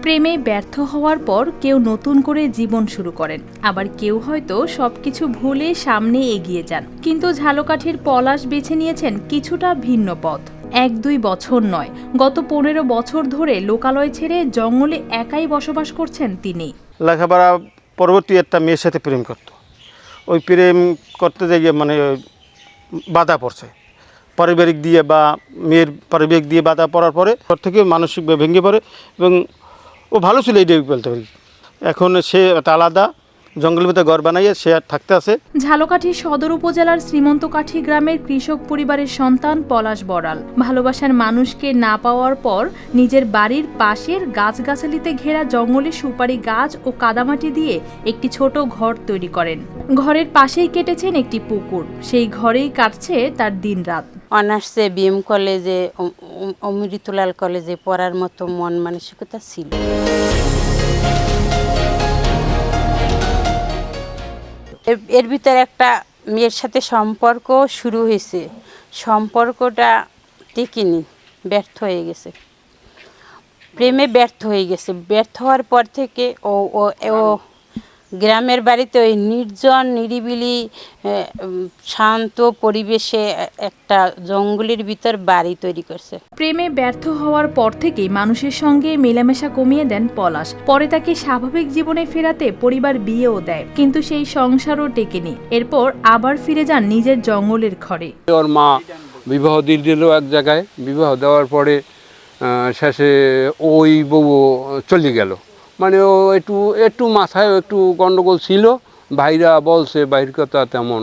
প্রেমে ব্যর্থ হওয়ার পর কেউ নতুন করে জীবন শুরু করেন, আবার কেউ হয়তো সবকিছু ভুলে সামনে এগিয়ে যান। কিন্তু ঝালকাঠির পলাশ বেছে নিয়েছেন কিছুটা ভিন্ন পথ। 1-2 বছর নয়, গত 15 বছর ধরে লোকালয় ছেড়ে জঙ্গলে একাই বসবাস করছেন তিনি। লেখাপড়া পরবর্তী একটা মেয়ের সাথে প্রেম করত। ওই প্রেম করতে গিয়ে বাধা পড়ছে পারিবারিক দিয়ে, বা মেয়ের পারিবারিক দিয়ে বাধা পড়ার পরে ঘর থেকে মানসিকভাবে ভেঙে পড়ে। এবং ও ভালো ছিল, এইটাই বলতে পারি। এখন সে আলাদা জঙ্গলের ভিতরে ঘর বানাইয়ে সে আর থাকতে আছে। ঝালকাঠি সদর উপজেলার শ্রীমন্তকাঠি গ্রামের কৃষক পরিবারের সন্তান পলাশ বড়াল ভালোবাসার মানুষকে না পাওয়ার পর নিজের বাড়ির পাশের গাছগাছালিতে ঘেরা জঙ্গলে সুপারি গাছ ও কাদামাটি দিয়ে একটি ছোট ঘর তৈরি করেন। ঘরের পাশেই কেটেছেন একটি পুকুর, সেই ঘরেই কাটছে তার দিনরাত। অনার্সে বিএম কলেজে, অমৃতলাল কলেজে পড়ার মতো মন মানসিকতা ছিল। এর ভিতরে একটা মেয়ের সাথে সম্পর্ক শুরু হয়েছে, সম্পর্কটা টিকেনি, ব্যর্থ হয়ে গেছে, প্রেমে ব্যর্থ হয়ে গেছে। ব্যর্থ হওয়ার পর থেকে ও গ্রামের বাড়িতে ওই নির্জন নিরিবিলি শান্ত পরিবেশে একটা জঙ্গলের ভিতর বাড়ি তৈরি করছে। প্রেমে ব্যর্থ হওয়ার পর থেকেই মানুষের সঙ্গে মেলামেশা কমিয়ে দেন পলাশ। পরে তাকে স্বাভাবিক জীবনে ফেরাতে পরিবার বিয়েও দেয়, কিন্তু সেই সংসারও টেকেনি। এরপর আবার ফিরে যান নিজের জঙ্গলের ঘরে। ওর মা বিবাহ দিয়ে দিল এক জায়গায়, বিবাহ দেওয়ার পরে শেষে ওই বউ চলে গেল। মানে ও একটু মাথায় একটু গন্ডগোল ছিল, ভাইরা বলছে, বাহির কথা তেমন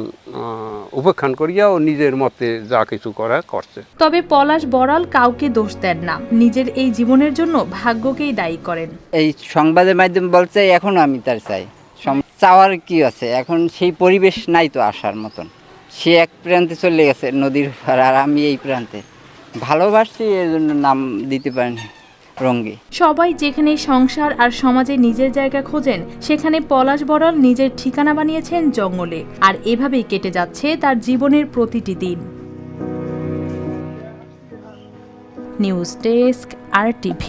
উপেক্ষান করিয়া ও নিজের মতে যা কিছু করা করছে। তবে পলাশ বড়াল কাউকে দোষ দেন না, নিজের এই জীবনের জন্য ভাগ্যকেই দায়ী করেন। এই সংবাদের মাধ্যমে বলছে এখন আমি তার চাই, চাওয়ার কি আছে, এখন সেই পরিবেশ নাই তো আসার মতন। সে এক প্রান্তে চলে গেছে নদীর পার, আর আমি এই প্রান্তে ভালোবাসছি, এর জন্য নাম দিতে পারিনি রঙ্গি। সবাই যেখানে সংসার আর সমাজে নিজের জায়গা খোঁজেন, সেখানে পলাশ বড়াল নিজের ঠিকানা বানিয়েছেন জঙ্গলে। আর এভাবেই কেটে যাচ্ছে তার জীবনের প্রতিটি দিন। News desk, RTV।